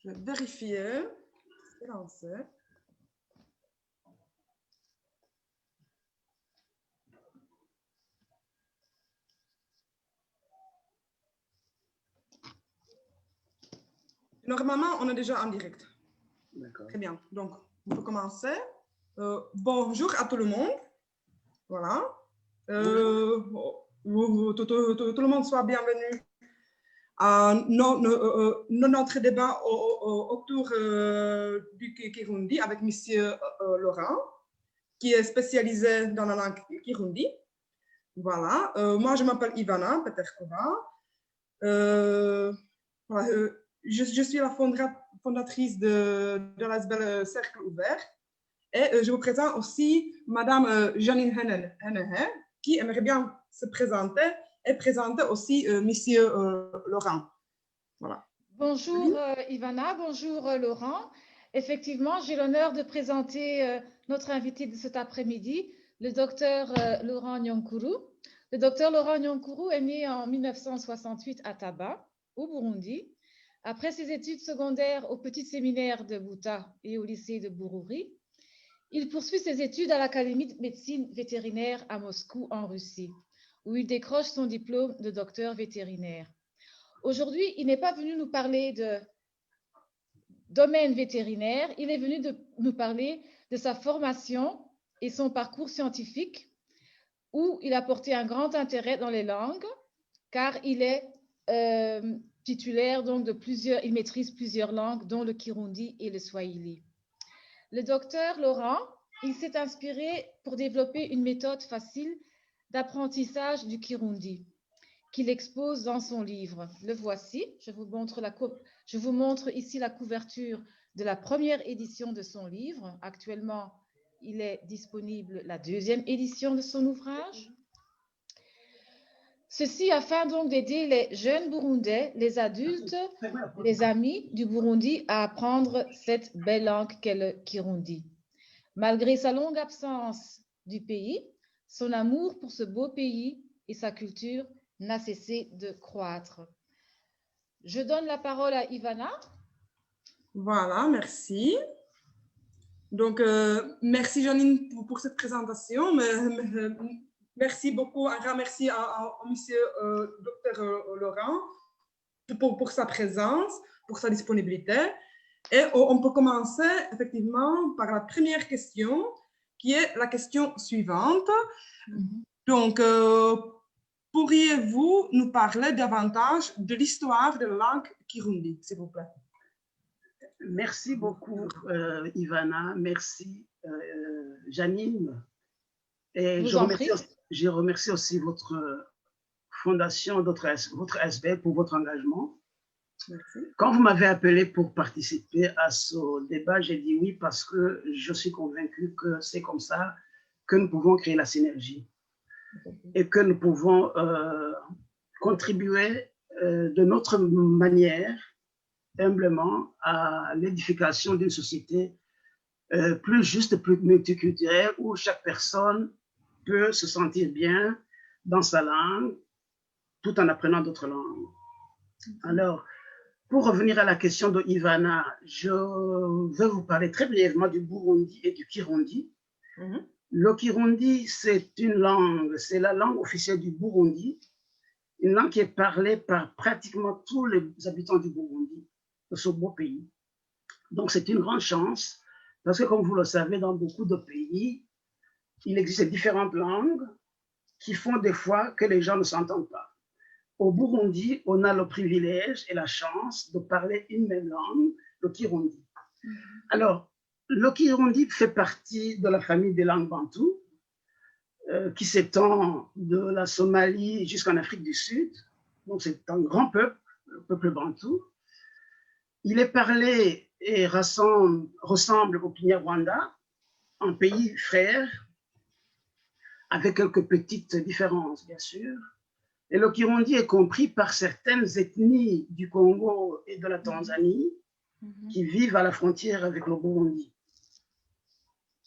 Je vais vérifier. C'est lancé. Normalement, on est déjà en direct. D'accord. Très bien. Donc, on peut commencer. Bonjour à tout le monde. Voilà. Tout le monde soit bienvenu à notre débat autour du Kirundi avec M. Laurent, qui est spécialisé dans la langue Kirundi. Voilà. Moi, je m'appelle Ivana Peterkova. Je suis la fondatrice de l'ASBL Cercle Ouvert. Et je vous présente aussi Madame Janine Hennehe, qui aimerait bien se présenter et présenter aussi Monsieur Laurent. Voilà. Bonjour Ivana, bonjour Laurent. Effectivement, j'ai l'honneur de présenter notre invité de cet après-midi, le docteur Laurent Nyonkuru. Le docteur Laurent Nyonkuru est né en 1968 à Taba, au Burundi. Après ses études secondaires au petit séminaire de Buta et au lycée de Bururi, il poursuit ses études à l'Académie de médecine vétérinaire à Moscou, en Russie, où il décroche son diplôme de docteur vétérinaire. Aujourd'hui, il n'est pas venu nous parler de domaine vétérinaire, il est venu nous parler de sa formation et son parcours scientifique, où il a porté un grand intérêt dans les langues, car il est titulaire donc de il maîtrise plusieurs langues, dont le Kirundi et le Swahili. Le docteur Laurent, il s'est inspiré pour développer une méthode facile d'apprentissage du Kirundi qu'il expose dans son livre. Le voici, je vous montre ici la couverture de la première édition de son livre. Actuellement, il est disponible la deuxième édition de son ouvrage. Ceci afin donc d'aider les jeunes Burundais, les adultes, les amis du Burundi à apprendre cette belle langue qu'est le Kirundi. Malgré sa longue absence du pays, son amour pour ce beau pays et sa culture n'a cessé de croître. Je donne la parole à Ivana. Voilà, merci. Donc, merci Janine pour cette présentation. Merci beaucoup, un grand merci à monsieur docteur Laurent pour sa présence, pour sa disponibilité. Et on peut commencer effectivement par la première question, qui est la question suivante. Donc, pourriez-vous nous parler davantage de l'histoire de la langue Kirundi, s'il vous plaît? Merci beaucoup, Ivana. Merci, Janine. Et je remercie aussi votre fondation, votre SB pour votre engagement. Merci. Quand vous m'avez appelé pour participer à ce débat, j'ai dit oui parce que je suis convaincue que c'est comme ça que nous pouvons créer la synergie et que nous pouvons contribuer de notre manière, humblement, à l'édification d'une société plus juste, plus multiculturelle, où chaque personne peut se sentir bien dans sa langue, tout en apprenant d'autres langues. Alors, pour revenir à la question de Ivana, je vais vous parler très brièvement du Burundi et du Kirundi. Le Kirundi, c'est une langue, c'est la langue officielle du Burundi, une langue qui est parlée par pratiquement tous les habitants du Burundi, de ce beau pays. Donc, c'est une grande chance, parce que comme vous le savez, dans beaucoup de pays, il existe différentes langues qui font des fois que les gens ne s'entendent pas. Au Burundi, on a le privilège et la chance de parler une même langue, le Kirundi. Alors, le Kirundi fait partie de la famille des langues bantoues, qui s'étend de la Somalie jusqu'en Afrique du Sud. Donc, c'est un grand peuple, le peuple bantou. Il est parlé et ressemble au Kinyarwanda, un pays frère, avec quelques petites différences, bien sûr. Et le Kirundi est compris par certaines ethnies du Congo et de la Tanzanie qui vivent à la frontière avec le Burundi.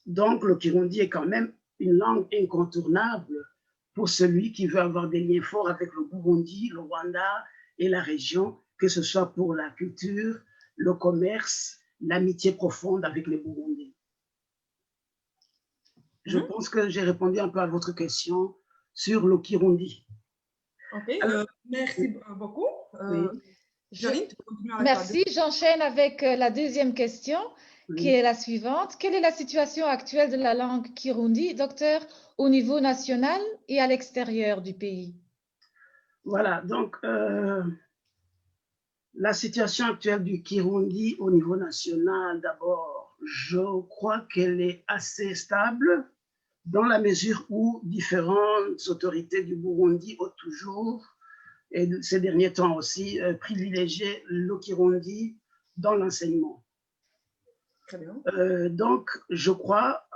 Donc, le Kirundi est quand même une langue incontournable pour celui qui veut avoir des liens forts avec le Burundi, le Rwanda et la région, que ce soit pour la culture, le commerce, l'amitié profonde avec les Burundais. Je pense que j'ai répondu un peu à votre question sur le Kirundi. Ok, merci beaucoup. Oui. Janine, tu peux continuer avec Merci. J'enchaîne avec la deuxième question, qui Oui. est la suivante. Quelle est la situation actuelle de la langue Kirundi, docteur, au niveau national et à l'extérieur du pays? Voilà, donc la situation actuelle du Kirundi au niveau national, d'abord, je crois qu'elle est assez stable dans la mesure où différentes autorités du Burundi ont toujours, et ces derniers temps aussi, privilégié le Kirundi dans l'enseignement. Très bien. Donc, je crois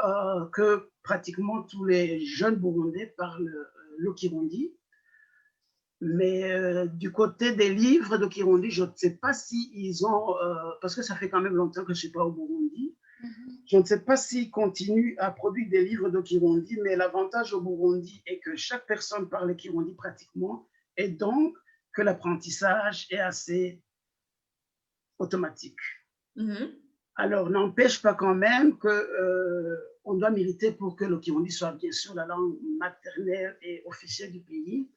que pratiquement tous les jeunes Burundais parlent le Kirundi. Mais du côté des livres de Kirundi, je ne sais pas si ils ont, parce que ça fait quand même longtemps que je ne suis pas au Burundi, je ne sais pas s'ils continuent à produire des livres de Kirundi, mais l'avantage au Burundi est que chaque personne parle Kirundi pratiquement, et donc que l'apprentissage est assez automatique. Alors, n'empêche pas quand même qu'on doit militer pour que le Kirundi soit bien sûr la langue maternelle et officielle du pays.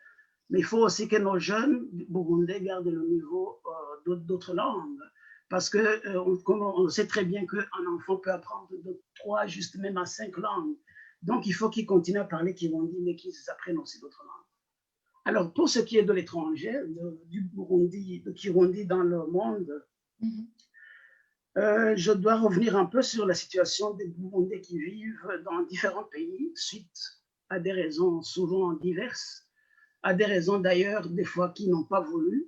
Mais il faut aussi que nos jeunes Burundais gardent le niveau d'autres langues. Parce qu'on sait très bien qu'un enfant peut apprendre de 3, juste même à 5 langues. Donc, il faut qu'ils continuent à parler Kirundi, mais qu'ils apprennent aussi d'autres langues. Alors, pour ce qui est de l'étranger, du Burundi, de Kirundi dans le monde, je dois revenir un peu sur la situation des Burundais qui vivent dans différents pays, suite à des raisons souvent diverses, à des raisons d'ailleurs, des fois, qui n'ont pas voulu.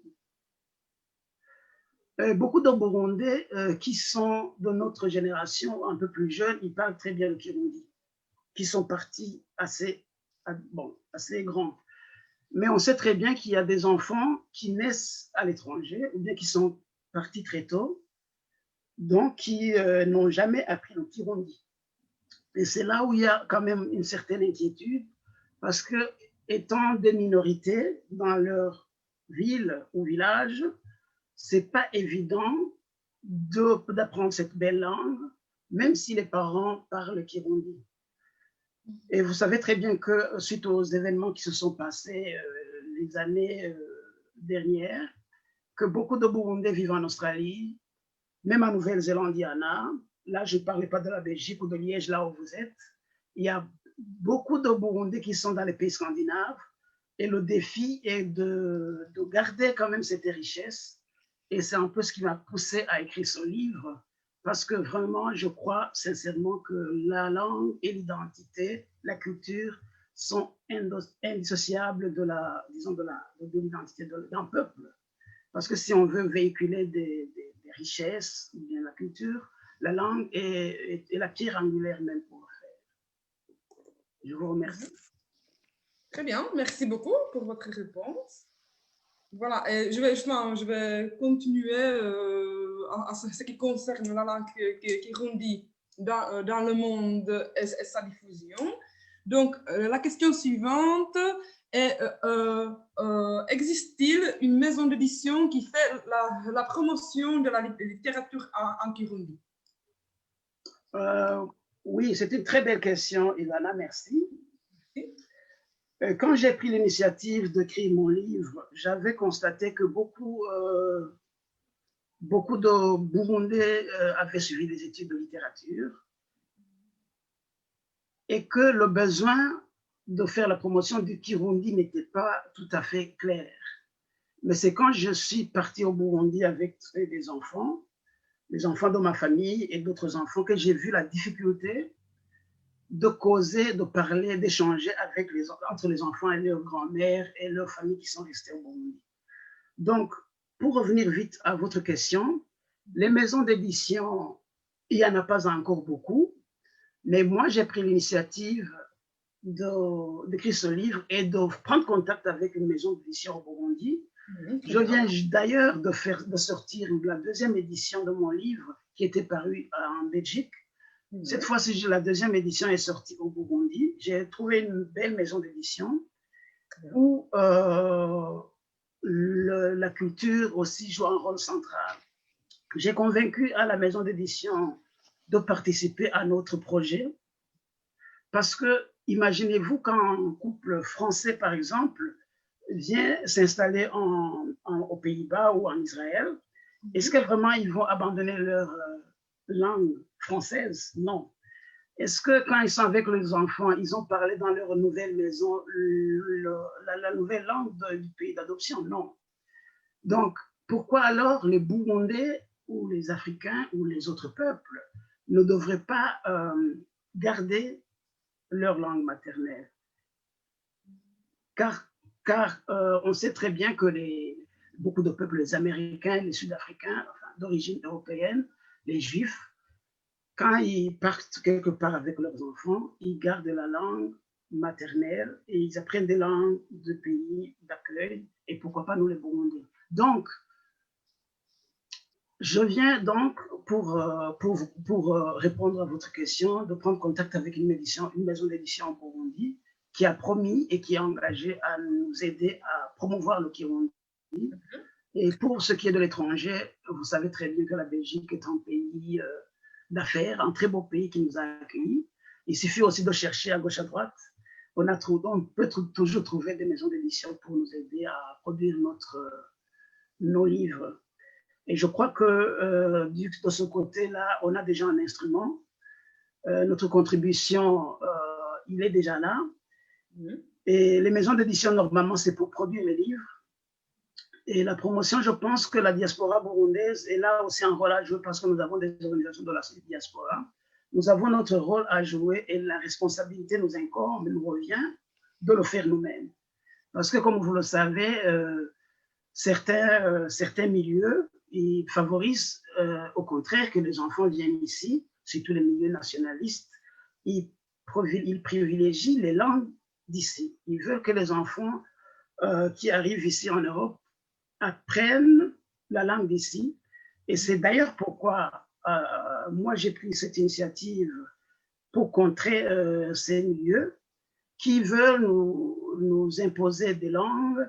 Beaucoup de Burundais qui sont de notre génération, un peu plus jeunes, ils parlent très bien le Kirundi, qui sont partis assez grands. Mais on sait très bien qu'il y a des enfants qui naissent à l'étranger, ou bien qui sont partis très tôt, donc qui n'ont jamais appris le Kirundi. Et c'est là où il y a quand même une certaine inquiétude, parce que étant des minorités dans leur ville ou village, c'est pas évident d'apprendre cette belle langue, même si les parents parlent Kirundi. Et vous savez très bien que suite aux événements qui se sont passés les années dernières, que beaucoup de Burundais vivent en Australie, même en Nouvelle-Zélande, il y en a. Là, je ne parlais pas de la Belgique ou de Liège, là où vous êtes. Il y a beaucoup de Burundais qui sont dans les pays scandinaves. Et le défi est de garder quand même cette richesse. Et c'est un peu ce qui m'a poussé à écrire ce livre. Parce que vraiment, je crois sincèrement que la langue et l'identité, la culture sont indissociables de l'identité d'un peuple. Parce que si on veut véhiculer des richesses, ou bien la culture, la langue est la pierre angulaire même pour le faire. Je vous remercie. Très bien, merci beaucoup pour votre réponse. Voilà, et je vais continuer à ce qui concerne la langue Kirundi dans le monde et sa diffusion. Donc, la question suivante est existe-t-il une maison d'édition qui fait la promotion de la littérature en Kirundi? Oui, c'est une très belle question, Ivana, merci. Quand j'ai pris l'initiative d'écrire mon livre, j'avais constaté que beaucoup de Burundais avaient suivi des études de littérature et que le besoin de faire la promotion du Kirundi n'était pas tout à fait clair. Mais c'est quand je suis parti au Burundi avec des enfants, les enfants de ma famille et d'autres enfants, que j'ai vu la difficulté de causer, de parler, d'échanger entre les enfants et leurs grands-mères et leurs familles qui sont restées au Burundi. Donc, pour revenir vite à votre question, les maisons d'édition, il n'y en a pas encore beaucoup, mais moi, j'ai pris l'initiative d'écrire ce livre et de prendre contact avec une maison d'édition au Burundi. Je viens d'ailleurs de sortir la deuxième édition de mon livre qui était paru en Belgique. Cette fois-ci, la deuxième édition est sortie au Burundi. J'ai trouvé une belle maison d'édition où la culture aussi joue un rôle central. j'ai convaincu à la maison d'édition de participer à notre projet parce que, imaginez-vous, quand un couple français, par exemple, vient s'installer aux Pays-Bas ou en Israël, est-ce que vraiment ils vont abandonner leur langue française? Non. Est-ce que quand ils sont avec les enfants, ils ont parlé dans leur nouvelle maison la nouvelle langue du pays d'adoption? Non. Donc, pourquoi alors les Burundais ou les Africains ou les autres peuples ne devraient pas garder leur langue maternelle? Car on sait très bien que beaucoup de peuples, les Américains, les Sud-Africains, enfin, d'origine européenne, les Juifs, quand ils partent quelque part avec leurs enfants, ils gardent la langue maternelle et ils apprennent des langues de pays d'accueil, et pourquoi pas nous les Burundais. Donc, je viens donc pour répondre à votre question, de prendre contact avec une maison d'édition au Burundi qui a promis et qui est engagée à nous aider à promouvoir le Kirundi. Et pour ce qui est de l'étranger, vous savez très bien que la Belgique est un pays d'affaires, un très beau pays qui nous a accueillis. Il suffit aussi de chercher à gauche à droite. On peut toujours trouver des maisons d'édition pour nous aider à produire nos livres. Et je crois que de ce côté-là, on a déjà un instrument. Notre contribution, il est déjà là. Et les maisons d'édition, normalement, c'est pour produire les livres. Et la promotion, je pense que la diaspora burundaise est là aussi un rôle à jouer parce que nous avons des organisations de la diaspora. Nous avons notre rôle à jouer et la responsabilité nous incombe, nous revient de le faire nous-mêmes. Parce que, comme vous le savez, certains milieux ils favorisent au contraire que les enfants viennent ici, surtout les milieux nationalistes, ils privilégient les langues d'ici. Ils veulent que les enfants qui arrivent ici en Europe apprennent la langue d'ici. Et c'est d'ailleurs pourquoi moi j'ai pris cette initiative pour contrer ces milieux qui veulent nous imposer des langues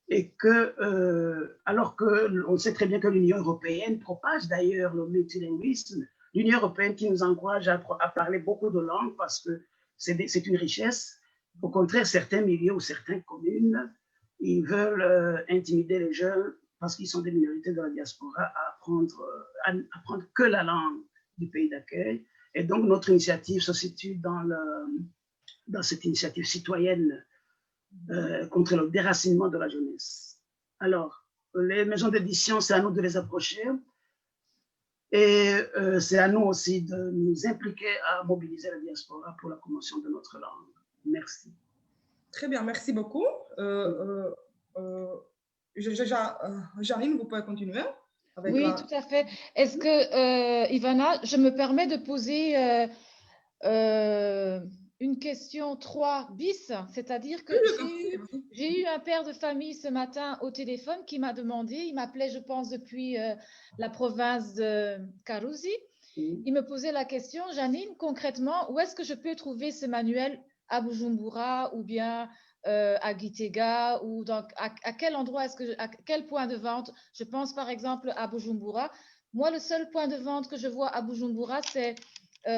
et que, alors qu'on sait très bien que l'Union européenne propage d'ailleurs le multilinguisme, l'Union européenne qui nous encourage à parler beaucoup de langues parce que c'est une richesse. Au contraire, certains milieux ou certaines communes, ils veulent intimider les jeunes parce qu'ils sont des minorités de la diaspora à apprendre que la langue du pays d'accueil. Et donc, notre initiative se situe dans cette initiative citoyenne contre le déracinement de la jeunesse. Alors, les maisons d'édition, c'est à nous de les approcher et c'est à nous aussi de nous impliquer à mobiliser la diaspora pour la promotion de notre langue. Merci. Très bien, merci beaucoup. Janine, vous pouvez continuer avec oui, tout à fait. Est-ce que, Ivana, je me permets de poser une question 3 bis, c'est-à-dire que j'ai eu un père de famille ce matin au téléphone qui m'a demandé, il m'appelait, je pense, depuis la province de Karuzi. Il me posait la question, Janine, concrètement, où est-ce que je peux trouver ce manuel à Bujumbura ou bien à Gitega ou à quel endroit à quel point de vente? Je pense par exemple à Bujumbura. Moi, le seul point de vente que je vois à Bujumbura, c'est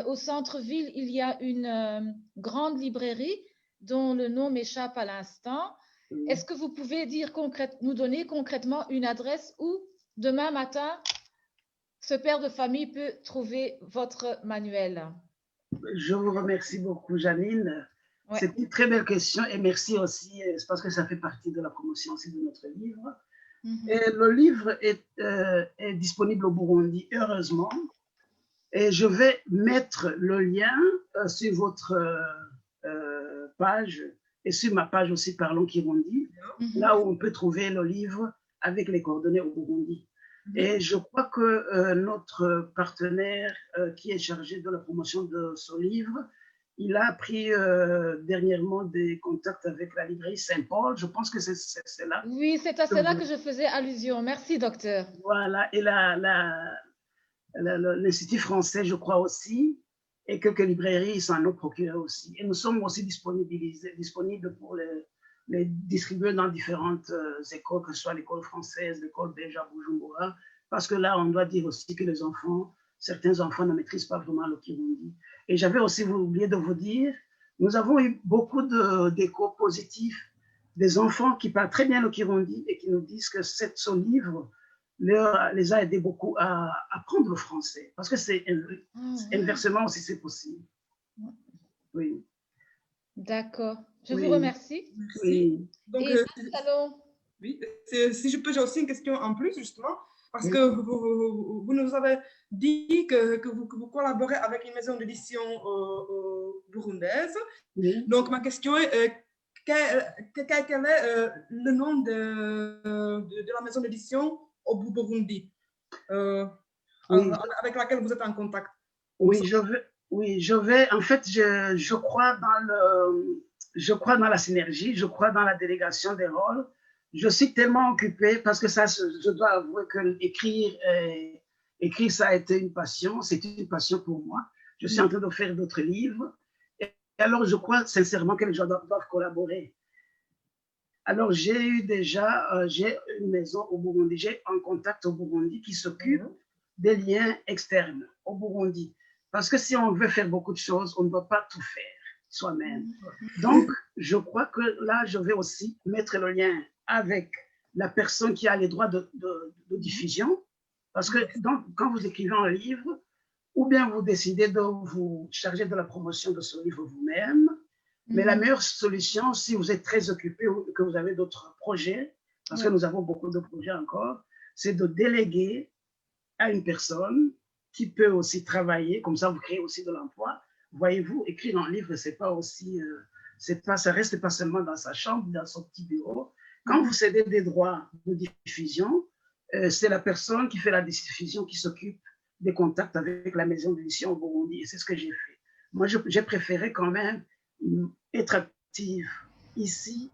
au centre-ville, il y a une grande librairie dont le nom m'échappe à l'instant. Est-ce que vous pouvez nous donner concrètement une adresse où demain matin, ce père de famille peut trouver votre manuel? Je vous remercie beaucoup, Janine. Ouais. C'est une très belle question et merci aussi, parce que ça fait partie de la promotion aussi de notre livre. Et le livre est disponible au Burundi, heureusement. Et je vais mettre le lien sur votre page et sur ma page aussi Parlons Kirundi, là où on peut trouver le livre avec les coordonnées au Burundi. Et je crois que notre partenaire qui est chargé de la promotion de ce livre, il a pris dernièrement des contacts avec la librairie Saint-Paul. Je pense que c'est là. Oui, c'est à cela que je faisais allusion. Merci, docteur. Voilà. Et l'Institut français, je crois aussi, et quelques librairies s'en ont procuré aussi. Et nous sommes aussi disponibles pour les distribuer dans différentes écoles, que ce soit l'école française, l'école belge à Bujumbura, parce que là, on doit dire aussi que les enfants, certains enfants ne maîtrisent pas vraiment le Kirundi. Et j'avais aussi oublié de vous dire, nous avons eu beaucoup d'échos positifs des enfants qui parlent très bien le Kirundi et qui nous disent que ce livre les a aidés beaucoup à apprendre le français. Parce que c'est inversement aussi, c'est possible. Oui. D'accord. Je Oui. vous remercie. Merci. Oui. Donc, Et allons. oui, si je peux, j'ai aussi une question en plus, justement, parce Oui. que vous nous avez dit que vous collaborez avec une maison d'édition burundaise. Oui. Donc, ma question est, quel est le nom de la maison d'édition au Burundi, Oui. avec laquelle vous êtes en contact? Oui, je vais, en fait, je crois dans la synergie, je crois dans la délégation des rôles. Je suis tellement occupée parce que ça, je dois avouer que écrire, ça a été une passion, c'est une passion pour moi. Je suis en train de faire d'autres livres. Et alors, je crois sincèrement que les gens doivent collaborer. Alors, j'ai une maison au Burundi, j'ai un contact au Burundi qui s'occupe des liens externes au Burundi. Parce que si on veut faire beaucoup de choses, on ne doit pas tout faire soi-même. Donc, je crois que là, je vais aussi mettre le lien avec la personne qui a les droits de diffusion. Parce que quand vous écrivez un livre, ou bien vous décidez de vous charger de la promotion de ce livre vous-même, mais la meilleure solution, si vous êtes très occupé ou que vous avez d'autres projets, parce que nous avons beaucoup de projets encore, c'est de déléguer à une personne qui peut aussi travailler, comme ça vous créez aussi de l'emploi. Voyez-vous, écrire un livre, c'est pas aussi, ça reste pas seulement dans sa chambre, dans son petit bureau. Quand vous cédez des droits de diffusion, c'est la personne qui fait la diffusion qui s'occupe des contacts avec la maison d'édition au Burundi, et c'est ce que j'ai fait. Moi, j'ai préféré quand même être active ici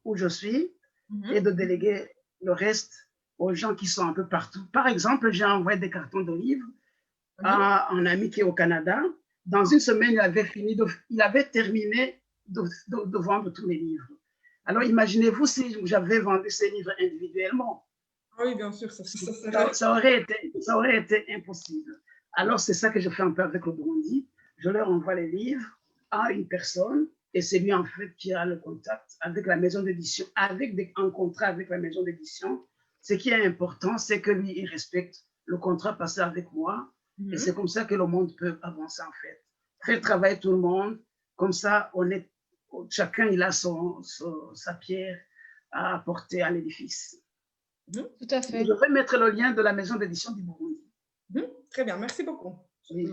où je suis et de déléguer le reste aux gens qui sont un peu partout. Par exemple, j'ai envoyé des cartons de livres à un ami qui est au Canada. Dans une semaine, il avait terminé de vendre tous les livres. Alors, imaginez-vous si j'avais vendu ces livres individuellement. Oui, bien sûr, ça aurait été impossible. Alors, c'est ça que je fais un peu avec le Burundi. Je leur envoie les livres à une personne et c'est lui, en fait, qui a le contact avec la maison d'édition, avec un contrat avec la maison d'édition. Ce qui est important, c'est que lui, il respecte le contrat passé avec moi. Et c'est comme ça que le monde peut avancer, en fait. Faire travailler tout le monde. Comme ça, chacun, il a sa pierre à apporter à l'édifice. Tout à fait. Je vais mettre le lien de la maison d'édition du Burundi. Très bien, merci beaucoup. Oui.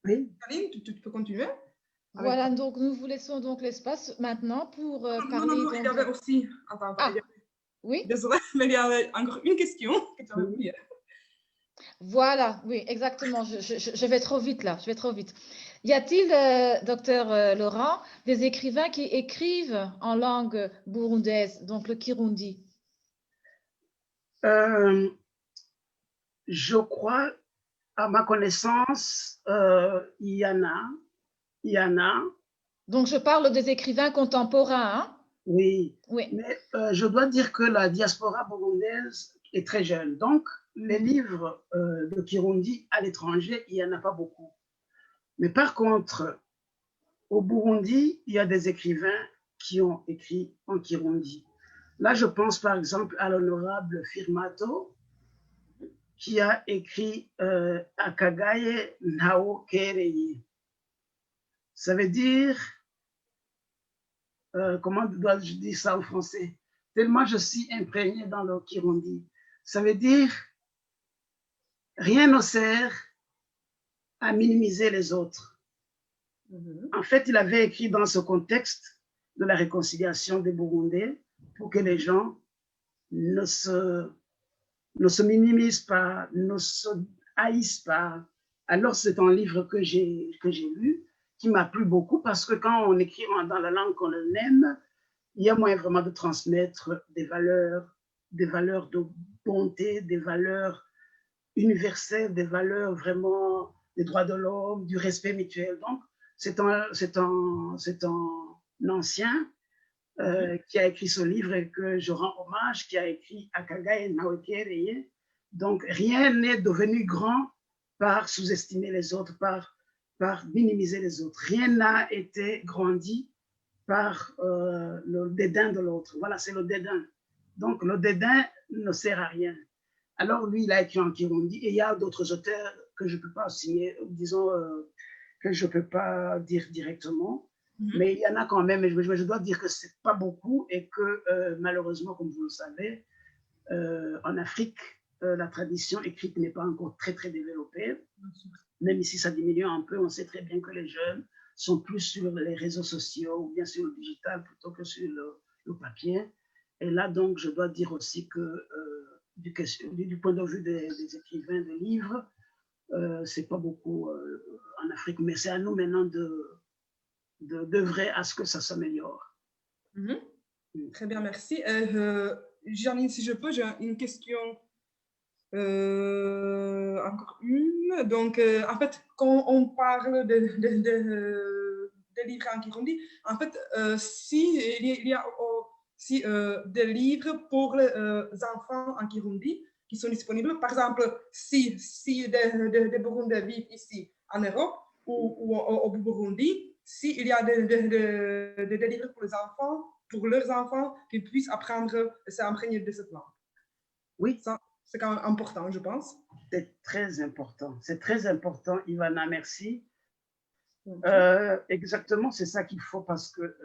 Oui. Aline, tu peux continuer? Voilà, donc nous vous laissons donc l'espace maintenant pour parler. Non, il y avait aussi. Attends, oui. Désolée, mais il y avait encore une question que tu avais oubliée. Voilà, oui, exactement. Je vais trop vite là, je vais trop vite. Y a-t-il, docteur Laurent, des écrivains qui écrivent en langue burundaise, donc le Kirundi? Je crois, à ma connaissance, il y en a. Donc, je parle des écrivains contemporains, hein? Oui. Mais je dois dire que la diaspora burundaise est très jeune. Donc, les livres de Kirundi à l'étranger, il n'y en a pas beaucoup. Mais par contre, au Burundi, il y a des écrivains qui ont écrit en Kirundi. Là, je pense par exemple à l'honorable Firmato, qui a écrit Akagaye Nao Kereye. Ça veut dire, comment dois-je dire ça en français? Tellement je suis imprégné dans le Kirundi. Ça veut dire, rien ne sert à minimiser les autres. En fait, il avait écrit dans ce contexte de la réconciliation des Burundais pour que les gens ne se minimisent pas, ne se haïssent pas. Alors, c'est un livre que j'ai lu, qui m'a plu beaucoup, parce que quand on écrit dans la langue qu'on aime, il y a moyen vraiment de transmettre des valeurs de bonté, des valeurs universelles, des valeurs vraiment des droits de l'homme, du respect mutuel. Donc, c'est un ancien qui a écrit ce livre et que je rends hommage, qui a écrit Akagae Naokereye. Donc, rien n'est devenu grand par sous-estimer les autres, par minimiser les autres. Rien n'a été grandi par le dédain de l'autre. Voilà, c'est le dédain. Donc, le dédain ne sert à rien. Alors, lui, il a écrit en Kirundi et il y a d'autres auteurs que je ne peux pas signer, disons, que je ne peux pas dire directement. Mais il y en a quand même, et je dois dire que ce n'est pas beaucoup et que malheureusement, comme vous le savez, en Afrique, la tradition écrite n'est pas encore très, très développée. Même ici, ça diminue un peu. On sait très bien que les jeunes sont plus sur les réseaux sociaux ou bien sur le digital plutôt que sur le papier. Et là, donc, je dois dire aussi que du point de vue des écrivains de livres, c'est pas beaucoup en Afrique, mais c'est à nous maintenant d'œuvrer à ce que ça s'améliore. Très bien, merci. Janine, si je peux, j'ai une question. Encore une. Donc, en fait, quand on parle de livres en Kirundi, en fait, si il y a aussi des livres pour les enfants en Kirundi qui sont disponibles, par exemple, si des Burundais vivent ici en Europe ou au Burundi, s'il y a des livres pour les enfants, pour leurs enfants, qu'ils puissent apprendre et s'imprégner de cette langue. Oui. Ça, c'est quand même important, je pense. C'est très important. C'est très important, Ivana, merci. Exactement, c'est ça qu'il faut parce que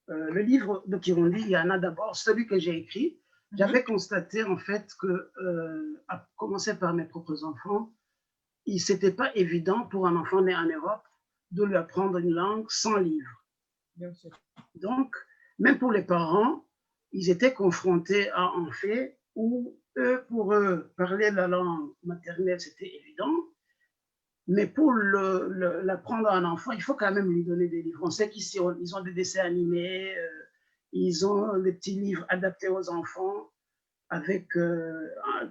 le livre de Kirundi, il y en a d'abord, celui que j'ai écrit. J'avais constaté en fait que, à commencer par mes propres enfants, c'était pas évident pour un enfant né en Europe de lui apprendre une langue sans livre. Bien sûr. Donc, même pour les parents, ils étaient confrontés à un fait où pour eux, parler la langue maternelle, c'était évident. Mais pour l'apprendre à un enfant, il faut quand même lui donner des livres. On sait qu'ici, ils ont des dessins animés, ils ont des petits livres adaptés aux enfants avec,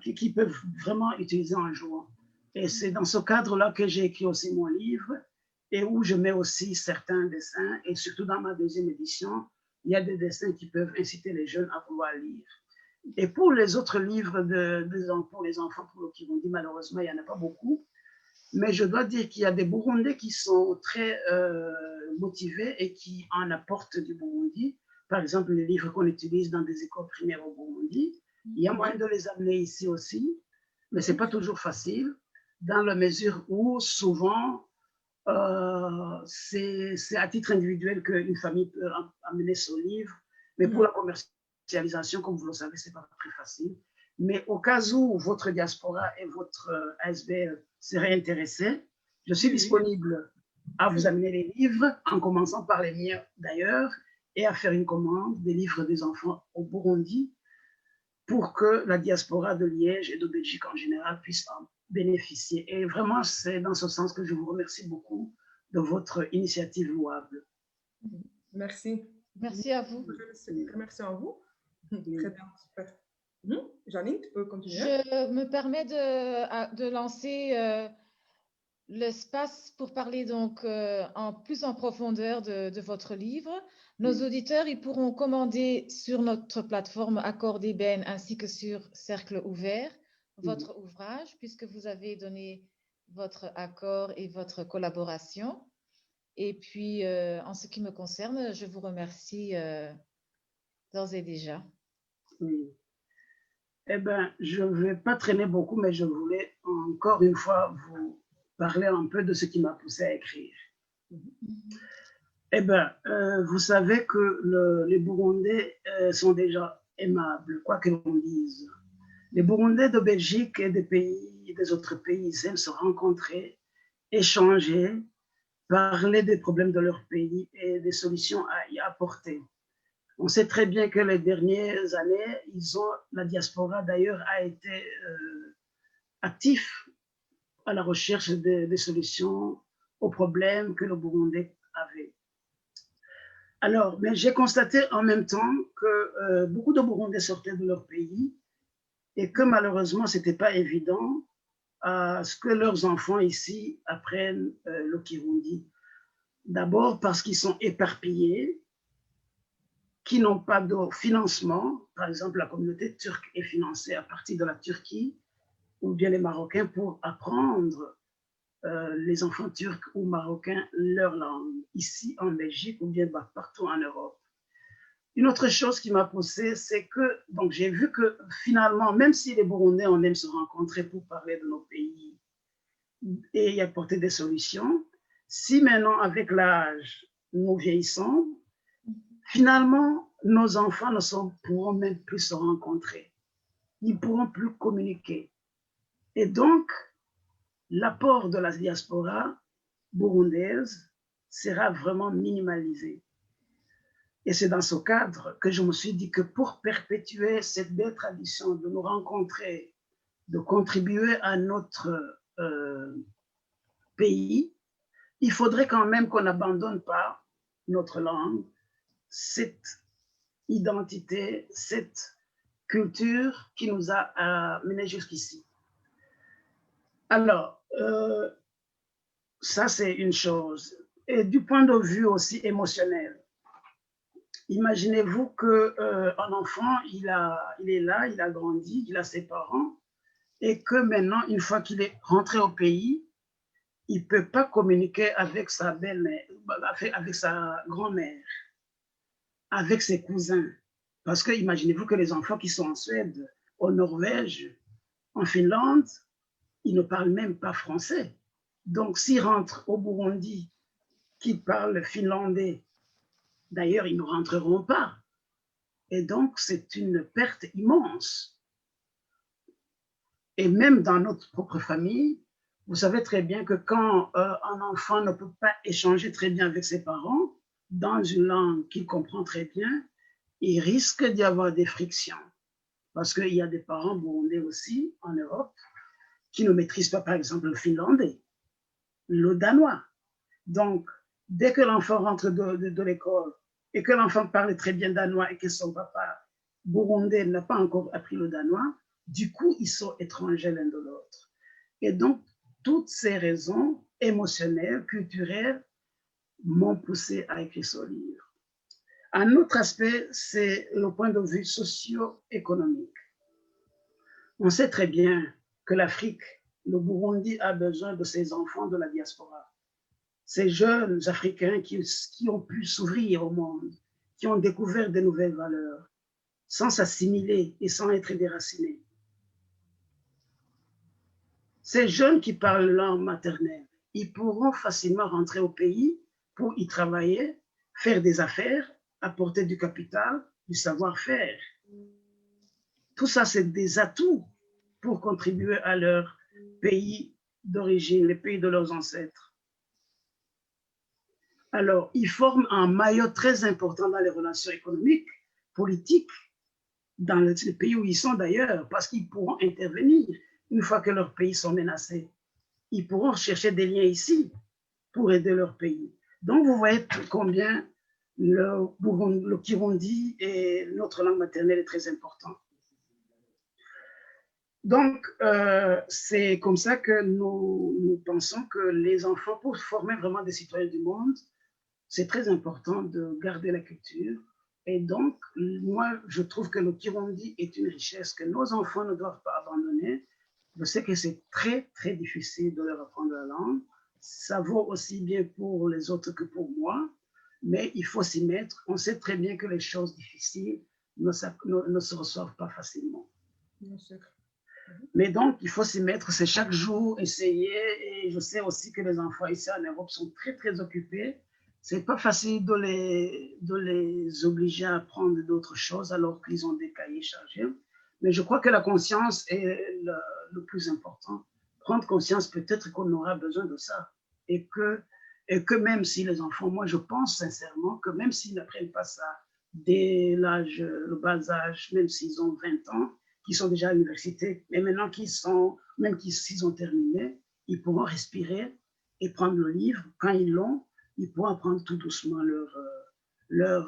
qui peuvent vraiment utiliser en jouant. Et c'est dans ce cadre-là que j'ai écrit aussi mon livre et où je mets aussi certains dessins. Et surtout dans ma deuxième édition, il y a des dessins qui peuvent inciter les jeunes à vouloir lire. Et pour les autres livres pour les enfants, pour le Kirundi, malheureusement, il n'y en a pas beaucoup. Mais je dois dire qu'il y a des Burundais qui sont très motivés et qui en apportent du Burundi. Par exemple, les livres qu'on utilise dans des écoles primaires au Burundi, il y a moyen de les amener ici aussi, mais ce n'est pas toujours facile, dans la mesure où souvent, c'est à titre individuel qu'une famille peut amener son livre, mais pour la commercialisation, comme vous le savez, ce n'est pas très facile. Mais au cas où votre diaspora et votre ASB seraient intéressés, je suis disponible à vous amener les livres, en commençant par les miens d'ailleurs, et à faire une commande des livres des enfants au Burundi pour que la diaspora de Liège et de Belgique en général puisse en bénéficier. Et vraiment, c'est dans ce sens que je vous remercie beaucoup de votre initiative louable. Merci. Merci à vous. Merci à vous. Très bien, super. Janine, tu peux continuer. Je me permets de lancer l'espace pour parler donc plus en profondeur de votre livre. Nos auditeurs, ils pourront commander sur notre plateforme Accord d'Ébène ainsi que sur Cercle Ouvert votre ouvrage, puisque vous avez donné votre accord et votre collaboration. Et puis, en ce qui me concerne, je vous remercie d'ores et déjà. Oui. Eh bien, je ne vais pas traîner beaucoup, mais je voulais encore une fois vous parler un peu de ce qui m'a poussé à écrire. Eh bien, vous savez que les Burundais sont déjà aimables, quoi que l'on dise. Les Burundais de Belgique et des autres pays, ils aiment se rencontrer, échanger, parler des problèmes de leur pays et des solutions à y apporter. On sait très bien que les dernières années, la diaspora d'ailleurs a été actif à la recherche des solutions aux problèmes que le Burundi avait. Alors, mais j'ai constaté en même temps que beaucoup de Burundais sortaient de leur pays et que malheureusement, ce n'était pas évident à ce que leurs enfants ici apprennent le Kirundi. D'abord parce qu'ils sont éparpillés, qui n'ont pas de financement. Par exemple, la communauté turque est financée à partir de la Turquie, ou bien les Marocains pour apprendre les enfants turcs ou marocains leur langue, ici en Belgique ou bien partout en Europe. Une autre chose qui m'a poussé, c'est que donc j'ai vu que finalement, même si les Burundais, on aime se rencontrer pour parler de nos pays et y apporter des solutions, si maintenant, avec l'âge, nous vieillissons, finalement, nos enfants ne pourront même plus se rencontrer. Ils ne pourront plus communiquer. Et donc, l'apport de la diaspora burundaise sera vraiment minimalisé. Et c'est dans ce cadre que je me suis dit que pour perpétuer cette belle tradition de nous rencontrer, de contribuer à notre pays, il faudrait quand même qu'on n'abandonne pas notre langue, cette identité, cette culture qui nous a amenés jusqu'ici. Alors, ça c'est une chose. Et du point de vue aussi émotionnel, imaginez-vous qu'un enfant, il est là, il a grandi, il a ses parents, et que maintenant, une fois qu'il est rentré au pays, il ne peut pas communiquer avec sa belle-mère, avec sa grand-mère, avec ses cousins. Parce que imaginez-vous que les enfants qui sont en Suède, en Norvège, en Finlande, ils ne parlent même pas français. Donc, s'ils rentrent au Burundi, qui parlent finlandais, d'ailleurs, ils ne rentreront pas. Et donc, c'est une perte immense. Et même dans notre propre famille, vous savez très bien que quand un enfant ne peut pas échanger très bien avec ses parents, dans une langue qu'il comprend très bien, il risque d'y avoir des frictions. Parce qu'il y a des parents burundais aussi en Europe qui ne maîtrisent pas, par exemple, le finlandais, le danois. Donc, dès que l'enfant rentre de l'école et que l'enfant parle très bien danois et que son papa burundais n'a pas encore appris le danois, du coup, ils sont étrangers l'un de l'autre. Et donc, toutes ces raisons émotionnelles, culturelles, m'ont poussé à écrire ce livre. Un autre aspect, c'est le point de vue socio-économique. On sait très bien que l'Afrique, le Burundi a besoin de ses enfants de la diaspora. Ces jeunes Africains qui ont pu s'ouvrir au monde, qui ont découvert de nouvelles valeurs, sans s'assimiler et sans être déracinés. Ces jeunes qui parlent langue maternelle, ils pourront facilement rentrer au pays pour y travailler, faire des affaires, apporter du capital, du savoir-faire. Tout ça, c'est des atouts pour contribuer à leur pays d'origine, les pays de leurs ancêtres. Alors, ils forment un maillot très important dans les relations économiques, politiques, dans les pays où ils sont d'ailleurs, parce qu'ils pourront intervenir une fois que leurs pays sont menacés. Ils pourront chercher des liens ici pour aider leur pays. Donc, vous voyez combien le Kirundi et notre langue maternelle est très important. Donc, c'est comme ça que nous pensons que les enfants, pour former vraiment des citoyens du monde, c'est très important de garder la culture. Et donc, moi, je trouve que le Kirundi est une richesse que nos enfants ne doivent pas abandonner. Je sais que c'est très, très difficile de leur apprendre la langue. Ça vaut aussi bien pour les autres que pour moi, mais il faut s'y mettre. On sait très bien que les choses difficiles ne se reçoivent pas facilement. Bien sûr. Mais donc, il faut s'y mettre, c'est chaque jour essayer. Et je sais aussi que les enfants ici en Europe sont très, très occupés. C'est pas facile de les obliger à apprendre d'autres choses alors qu'ils ont des cahiers chargés. Mais je crois que la conscience est le plus important. Prendre conscience peut-être qu'on aura besoin de ça. Et que même si les enfants, moi je pense sincèrement que même s'ils n'apprennent pas ça dès le bas âge, même s'ils ont 20 ans, qui sont déjà à l'université, mais maintenant même s'ils ont terminé, ils pourront respirer et prendre le livre. Quand ils l'ont, ils pourront apprendre tout doucement la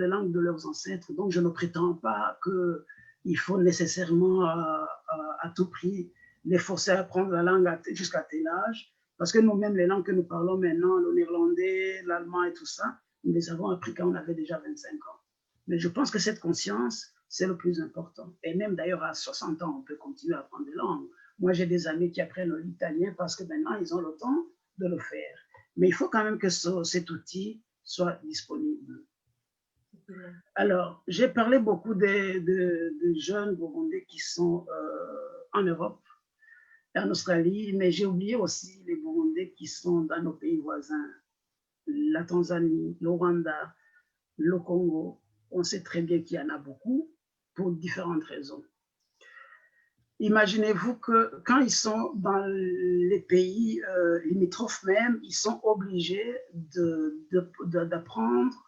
langue de leurs ancêtres. Donc, je ne prétends pas qu'il faut nécessairement à tout prix les forcer à apprendre la langue jusqu'à tel âge, parce que nous-mêmes, les langues que nous parlons maintenant, le néerlandais, l'allemand et tout ça, nous les avons appris quand on avait déjà 25 ans. Mais je pense que cette conscience, c'est le plus important. Et même d'ailleurs, à 60 ans, on peut continuer à apprendre des langues. Moi, j'ai des amis qui apprennent l'italien parce que maintenant, ils ont le temps de le faire. Mais il faut quand même que cet outil soit disponible. Alors, j'ai parlé beaucoup de jeunes Burundais qui sont en Europe et en Australie, mais j'ai oublié aussi les Burundais qui sont dans nos pays voisins, la Tanzanie, le Rwanda, le Congo. On sait très bien qu'il y en a beaucoup pour différentes raisons. Imaginez-vous que quand ils sont dans les pays limitrophes même, ils sont obligés d'apprendre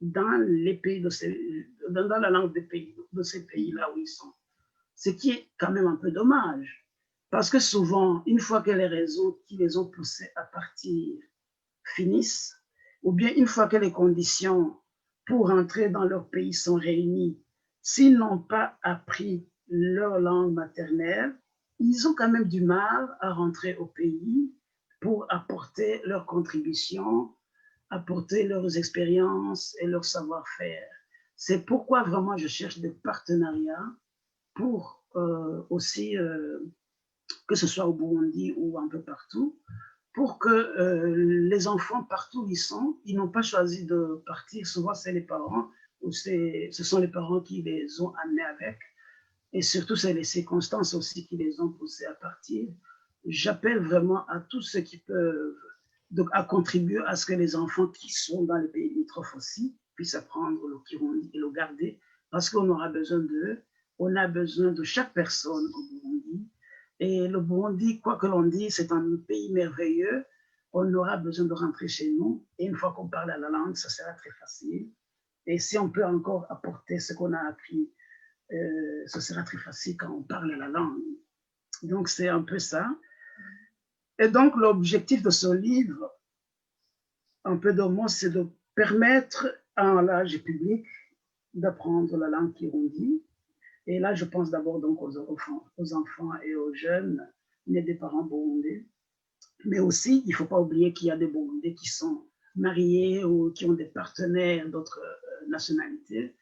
dans les pays dans la langue des pays, de ces pays-là où ils sont. Ce qui est quand même un peu dommage. Parce que souvent, une fois que les raisons qui les ont poussés à partir finissent, ou bien une fois que les conditions pour entrer dans leur pays sont réunies, s'ils n'ont pas appris leur langue maternelle, ils ont quand même du mal à rentrer au pays pour apporter leur contribution, apporter leurs expériences et leur savoir-faire. C'est pourquoi vraiment je cherche des partenariats pour aussi, que ce soit au Burundi ou un peu partout, pour que les enfants, partout où ils sont, ils n'ont pas choisi de partir. Souvent, c'est les parents, ou ce sont les parents qui les ont amenés avec. Et surtout, c'est les circonstances aussi qui les ont poussés à partir. J'appelle vraiment à tous ceux qui peuvent donc, à contribuer à ce que les enfants qui sont dans les pays limitrophes aussi puissent apprendre le Kirundi et le garder, parce qu'on aura besoin d'eux. On a besoin de chaque personne au Burundi. Et le Burundi, quoi que l'on dise, c'est un pays merveilleux. On aura besoin de rentrer chez nous. Et une fois qu'on parle la langue, ça sera très facile. Et si on peut encore apporter ce qu'on a appris, ce sera très facile quand on parle la langue. Donc, c'est un peu ça. Et donc, l'objectif de ce livre, un peu de moi, c'est de permettre à l'âge public d'apprendre la langue kirundi. Et là, je pense d'abord donc aux enfants et aux jeunes nés des parents burundais. Mais aussi, il ne faut pas oublier qu'il y a des Burundais qui sont mariés ou qui ont des partenaires d'autres nationalités.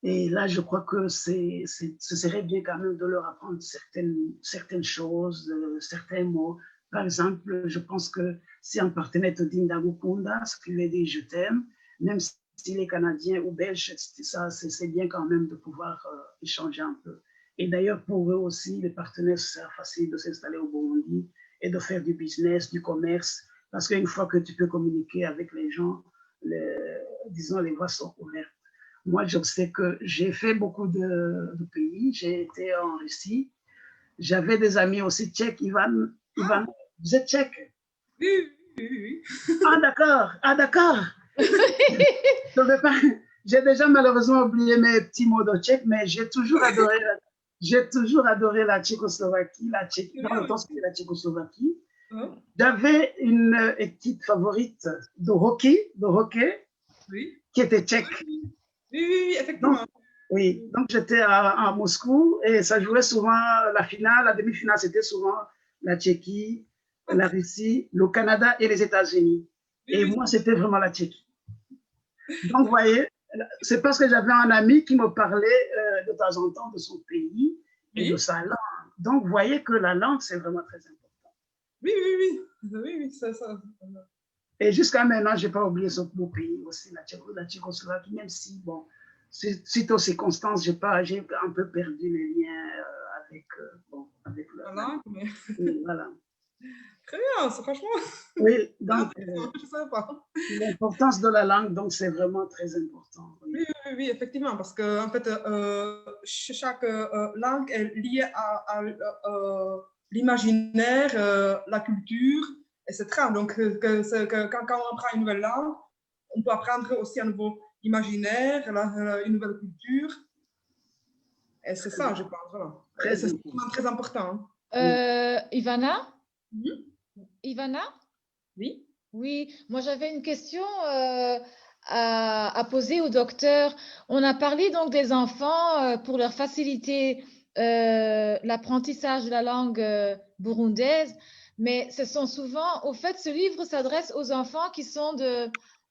Et là, je crois que ce serait bien quand même de leur apprendre certaines choses, certains mots. Par exemple, je pense que si un partenaire te dit Ndagukunda, ce qui veut dire je t'aime, même s'il est canadien ou belge, c'est bien quand même de pouvoir échanger un peu. Et d'ailleurs, pour eux aussi, les partenaires, c'est facile de s'installer au Burundi et de faire du business, du commerce, parce qu'une fois que tu peux communiquer avec les gens, disons, les voies sont ouvertes. Moi, je sais que j'ai fait beaucoup de pays. J'ai été en Russie. J'avais des amis aussi tchèques. Ivan, vous êtes tchèque? Oui. Ah, d'accord. J'ai déjà malheureusement oublié mes petits mots de tchèque, mais j'ai toujours adoré la Tchécoslovaquie, dans le temps c'était la Tchécoslovaquie. J'avais une équipe favorite de hockey, qui était tchèque. Oui, effectivement. Donc j'étais à Moscou et ça jouait souvent la finale, la demi-finale, c'était souvent la Tchéquie, la Russie, le Canada et les États-Unis. Et moi, c'était vraiment la Tchéquie. Donc, vous voyez, c'est parce que j'avais un ami qui me parlait de temps en temps de son pays et de sa langue. Donc, vous voyez que la langue, c'est vraiment très important. Oui, ça. Et jusqu'à maintenant, je n'ai pas oublié ce beau pays aussi, la Tchécoslovaquie, même si, bon, suite aux circonstances, j'ai un peu perdu les liens avec la langue. Mais... Voilà. Très bien, franchement. Oui, donc, je ne savais pas. L'importance de la langue, donc, c'est vraiment très important. Oui, effectivement, parce que, en fait, chaque langue est liée à l'imaginaire, la culture, etc. Donc, quand on apprend une nouvelle langue, on peut apprendre aussi un nouveau imaginaire, une nouvelle culture. Et c'est ça, je pense. Voilà. C'est très important. Ivana? Ivana? Oui. Oui, moi j'avais une question à poser au docteur. On a parlé donc des enfants pour leur faciliter l'apprentissage de la langue burundaise, mais ce sont souvent, au fait, ce livre s'adresse aux enfants qui sont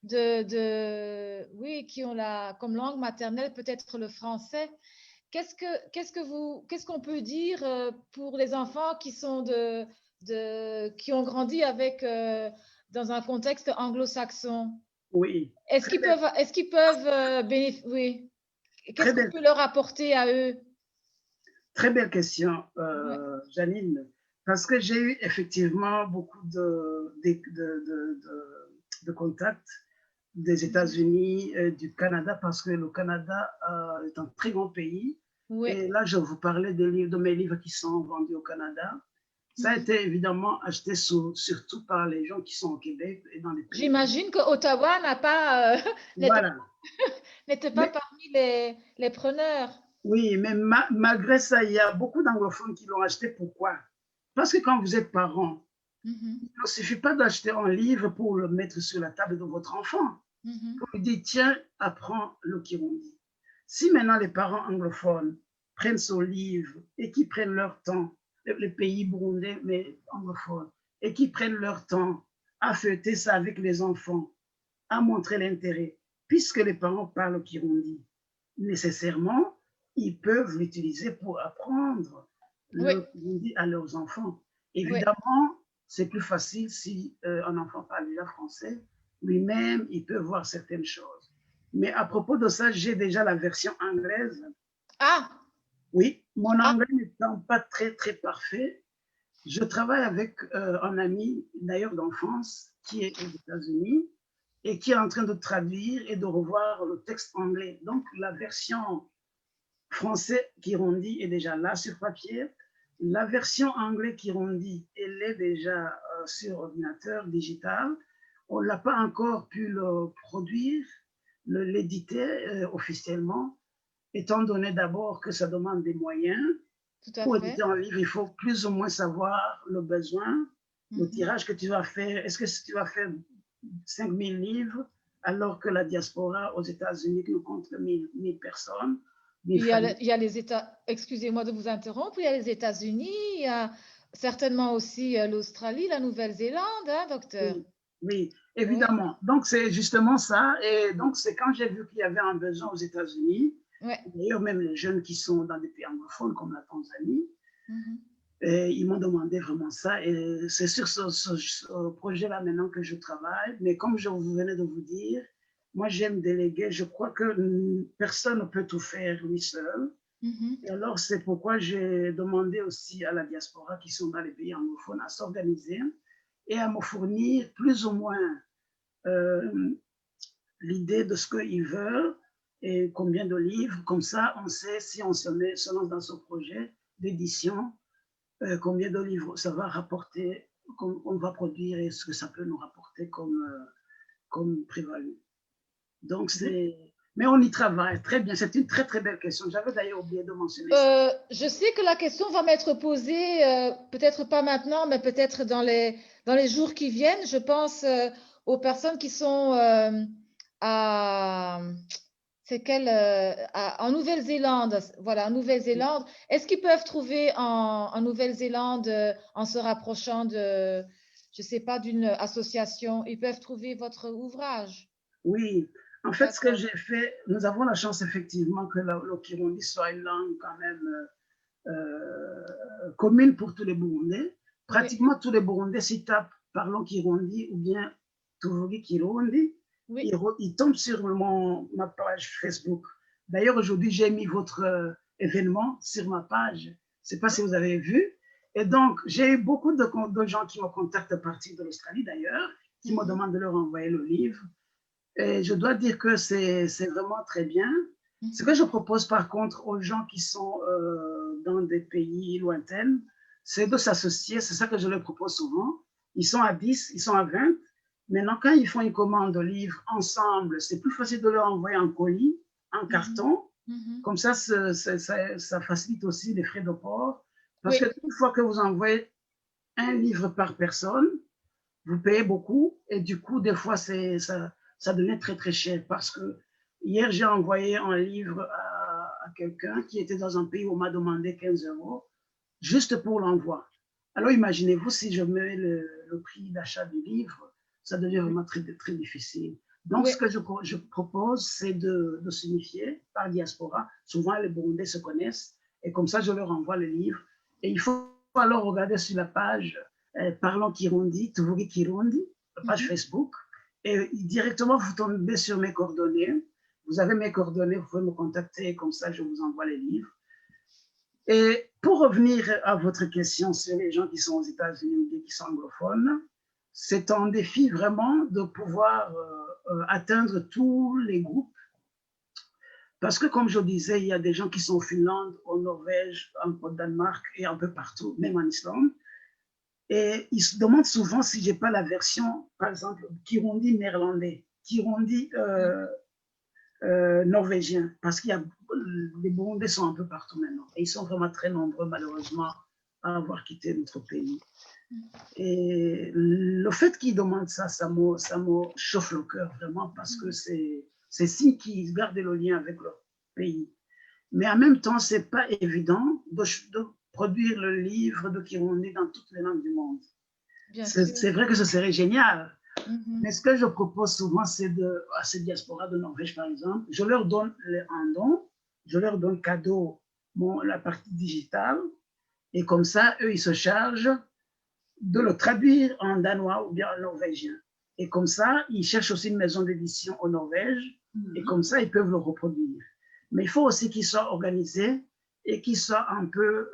oui, qui ont comme langue maternelle peut-être le français. Qu'est-ce qu'on peut dire pour les enfants qui sont qui ont grandi avec dans un contexte anglo-saxon? Oui, Est-ce qu'ils peuvent oui. très Qu'est-ce qu'on belle, peut leur apporter à eux? très belle question, Ouais. Janine, parce que j'ai eu effectivement beaucoup de contacts des États-Unis, du Canada, parce que le Canada est un très grand pays. Oui. Et là, je vous parlais de mes livres qui sont vendus au Canada. Ça a été évidemment acheté surtout par les gens qui sont au Québec et dans les pays. J'imagine que Ottawa Voilà. n'était pas parmi les preneurs. Oui, mais malgré ça, il y a beaucoup d'anglophones qui l'ont acheté. Pourquoi? Parce que quand vous êtes parent, il ne suffit pas d'acheter un livre pour le mettre sur la table de votre enfant. Pour lui dire, tiens, apprends le Kirundi. Si maintenant les parents anglophones prennent ce livre et qui prennent leur temps, les pays burundais, mais anglophones, et qui prennent leur temps à feuilleter ça avec les enfants, à montrer l'intérêt, puisque les parents parlent Kirundi, nécessairement, ils peuvent l'utiliser pour apprendre le Kirundi à leurs enfants. Évidemment, c'est plus facile si un enfant parle déjà français, lui-même, il peut voir certaines choses. Mais à propos de ça, j'ai déjà la version anglaise. Ah! Oui, mon anglais n'étant pas très, très parfait, je travaille avec un ami, d'ailleurs d'enfance, qui est aux États-Unis et qui est en train de traduire et de revoir le texte anglais. Donc, la version français Kirundi est déjà là sur papier. La version anglais Kirundi, elle est déjà sur ordinateur digital. On n'a pas encore pu le produire, l'éditer officiellement, étant donné d'abord que ça demande des moyens. Pour éditer un livre, il faut plus ou moins savoir le besoin, le tirage que tu vas faire. Est-ce que si tu vas faire 5000 livres, alors que la diaspora aux États-Unis nous compte 1000 personnes? Il y a les États, excusez-moi de vous interrompre, il y a les États-Unis, il y a certainement aussi l'Australie, la Nouvelle-Zélande, hein, docteur? Oui, évidemment. Oui. Donc, c'est justement ça. Et donc, c'est quand j'ai vu qu'il y avait un besoin aux États-Unis, d'ailleurs, même les jeunes qui sont dans des pays anglophones comme la Tanzanie, et ils m'ont demandé vraiment ça. Et c'est sur ce projet-là maintenant que je travaille. Mais comme je venais de vous dire, moi, j'aime déléguer. Je crois que personne ne peut tout faire lui seul. Et alors, c'est pourquoi j'ai demandé aussi à la diaspora qui sont dans les pays anglophones à s'organiser et à me fournir plus ou moins l'idée de ce qu'ils veulent et combien de livres. Comme ça, on sait si on se lance dans ce projet d'édition, combien de livres ça va rapporter, qu'on va produire et ce que ça peut nous rapporter comme prévalu. Donc, c'est... Mais on y travaille, très bien. C'est une très, très belle question. J'avais d'ailleurs oublié de mentionner ça. Je sais que la question va m'être posée, peut-être pas maintenant, mais peut-être dans les jours qui viennent. Je pense aux personnes qui sont en Nouvelle-Zélande. Voilà, en Nouvelle-Zélande. Est-ce qu'ils peuvent trouver en Nouvelle-Zélande, en se rapprochant de, je sais pas, d'une association, ils peuvent trouver votre ouvrage? Oui, en fait, ce que j'ai fait, nous avons la chance effectivement que le Kirundi soit une langue quand même commune pour tous les Burundais. Pratiquement tous les Burundais s'y tapent parlons Kirundi ou bien Tuvugi Kirundi. Ils tombent sur ma page Facebook. D'ailleurs, aujourd'hui, j'ai mis votre événement sur ma page. Je ne sais pas si vous avez vu. Et donc, j'ai eu beaucoup de gens qui me contactent à partir de l'Australie d'ailleurs, qui me demandent de leur envoyer le livre. Et je dois dire que c'est vraiment très bien. Ce que je propose par contre aux gens qui sont dans des pays lointains, c'est de s'associer. C'est ça que je leur propose souvent. Ils sont à 10, ils sont à 20. Maintenant, quand ils font une commande de livres ensemble, c'est plus facile de leur envoyer en colis, en carton. Comme ça, ça facilite aussi les frais de port. Parce qu'une fois que vous envoyez un livre par personne, vous payez beaucoup. Et du coup, des fois, ça devient très, très cher. Parce que hier, j'ai envoyé un livre à quelqu'un qui était dans un pays où on m'a demandé 15 € juste pour l'envoi. Alors, imaginez-vous, si je mets le prix d'achat du livre, ça devient vraiment très, très difficile. Donc, Oui. ce que je propose, c'est de signifier par diaspora. Souvent, les Burundais se connaissent et comme ça, je leur envoie le livre. Et il faut alors regarder sur la page Parlons Kirundi, Tuvuge Kirundi, la page Facebook. Et directement, vous tombez sur mes coordonnées. Vous avez mes coordonnées, vous pouvez me contacter, comme ça, je vous envoie les livres. Et pour revenir à votre question sur les gens qui sont aux États-Unis ou qui sont anglophones, c'est un défi vraiment de pouvoir atteindre tous les groupes. Parce que, comme je disais, il y a des gens qui sont en Finlande, en Norvège, au Danemark et un peu partout, même en Islande. Et ils se demandent souvent si je n'ai pas la version, par exemple, Kirundi néerlandais, Kirundi norvégien, parce qu'il y a les Burundais sont un peu partout maintenant. Et ils sont vraiment très nombreux, malheureusement, à avoir quitté notre pays. Et le fait qu'ils demandent ça, ça me chauffe le cœur vraiment, parce que c'est signe qu'ils gardent le lien avec leur pays. Mais en même temps, ce n'est pas évident de produire le livre de Kirundi dans toutes les langues du monde. C'est vrai que ce serait génial. Mais ce que je propose souvent, c'est à ces diasporas de Norvège, par exemple, je leur donne un don, je leur donne cadeau la partie digitale, et comme ça, eux, ils se chargent de le traduire en danois ou bien en norvégien. Et comme ça, ils cherchent aussi une maison d'édition en Norvège, et comme ça, ils peuvent le reproduire. Mais il faut aussi qu'ils soient organisés et qu'ils soient un peu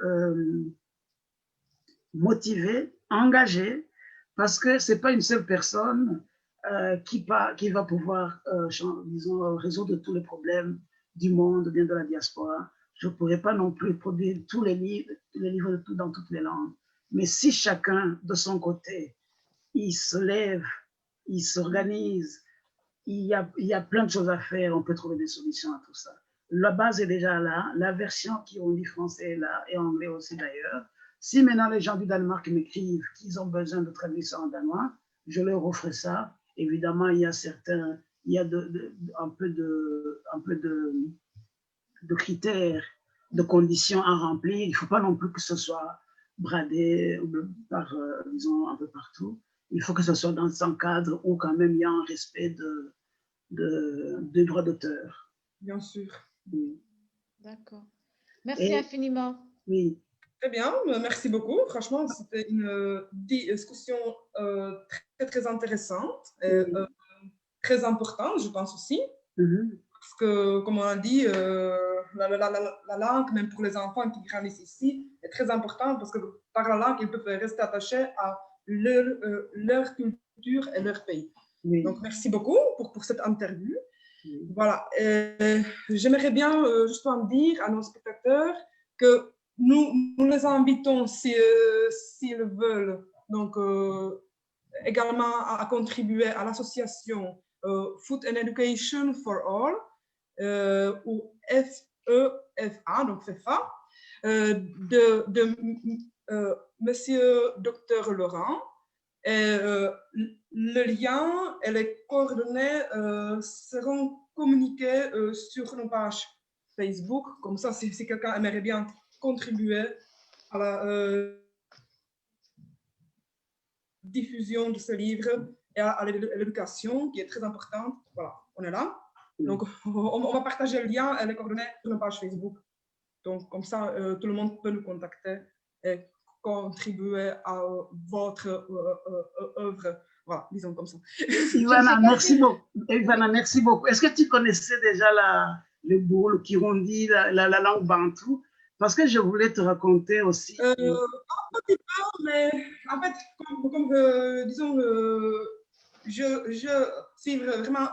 motivés, engagés, parce que ce n'est pas une seule personne qui va pouvoir, disons, résoudre tous les problèmes du monde, bien de la diaspora. Je ne pourrais pas non plus produire tous les livres dans toutes les langues. Mais si chacun, de son côté, il se lève, il s'organise, il y a plein de choses à faire, on peut trouver des solutions à tout ça. La base est déjà là, la version qui on dit français est là, et anglais aussi d'ailleurs. Si maintenant les gens du Danemark m'écrivent qu'ils ont besoin de traduire ça en danois, je leur offre ça. Évidemment, il y a un peu de critères, de conditions à remplir. Il ne faut pas non plus que ce soit bradé par, disons, un peu partout. Il faut que ce soit dans un cadre où quand même il y a un respect de droits d'auteur. Bien sûr. Oui. D'accord. Merci infiniment. Oui. Très bien, merci beaucoup. Franchement, c'était une discussion très, très intéressante, très importante, je pense aussi. Parce que, comme on a dit, la langue, même pour les enfants qui grandissent ici, est très importante parce que par la langue, ils peuvent rester attachés à leur culture et leur pays. Oui. Donc, merci beaucoup pour cette interview. Oui. Voilà. J'aimerais bien justement dire à nos spectateurs que nous les invitons, s'ils veulent, donc également à contribuer à l'association Food and Education for All, ou FEFA, donc FEFA, de Monsieur Dr Laurent. Et, le lien et les coordonnées seront communiquées sur nos pages Facebook. Comme ça, si quelqu'un aimerait bien contribuer à la diffusion de ce livre et à l'éducation, qui est très importante. Voilà, on est là. Donc, on va partager le lien et les coordonnées sur nos pages Facebook. Donc, comme ça, tout le monde peut nous contacter et contribuer à votre œuvre. Voilà, disons comme ça. Ivana, merci beaucoup. Ivana, merci beaucoup. Est-ce que tu connaissais déjà le boule, le kirundi, la langue bantou? Parce que je voulais te raconter aussi. Un petit peu, mais en fait, comme disons, je suis vraiment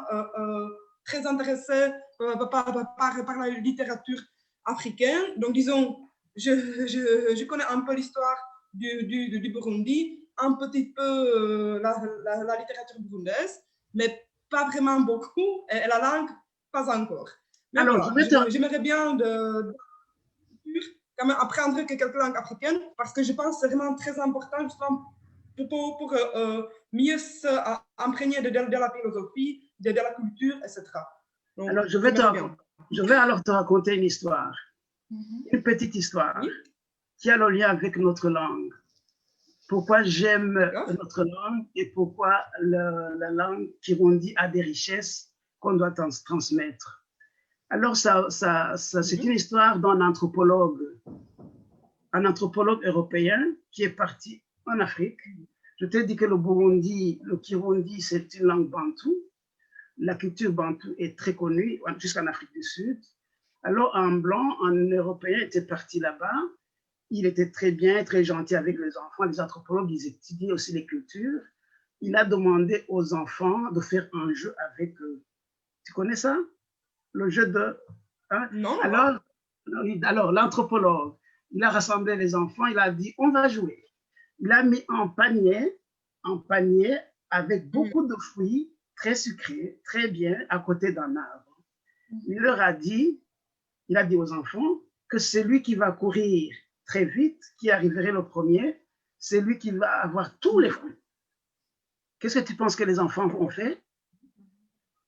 très intéressée par la littérature africaine. Donc, disons, je connais un peu l'histoire du Burundi, un petit peu la littérature burundaise, mais pas vraiment beaucoup, et la langue, pas encore. Mais alors, voilà, j'aimerais bien quand même apprendre quelques langues africaines, parce que je pense que c'est vraiment très important justement pour mieux s'imprégner de la philosophie, de la culture, etc. Donc, alors, je vais alors te raconter une histoire, une petite histoire qui a le lien avec notre langue. pourquoi j'aime notre langue et pourquoi la langue kirundi a des richesses qu'on doit transmettre. Alors, c'est une histoire d'un anthropologue européen qui est parti en Afrique. Je t'ai dit que le kirundi, c'est une langue bantoue. La culture bantoue est très connue jusqu'en Afrique du Sud. Alors, un blanc, un Européen était parti là-bas. Il était très bien, très gentil avec les enfants. Les anthropologues, ils étudient aussi les cultures. Il a demandé aux enfants de faire un jeu avec eux. Tu connais ça? Le jeu de... Hein? Non. Alors l'anthropologue, il a rassemblé les enfants, il a dit, on va jouer. Il a mis un panier avec beaucoup de fruits, très sucrés, très bien, à côté d'un arbre. Il leur a dit aux enfants que celui qui va courir très vite, qui arriverait le premier, c'est lui qui va avoir tous les fruits. Qu'est-ce que tu penses que les enfants ont fait?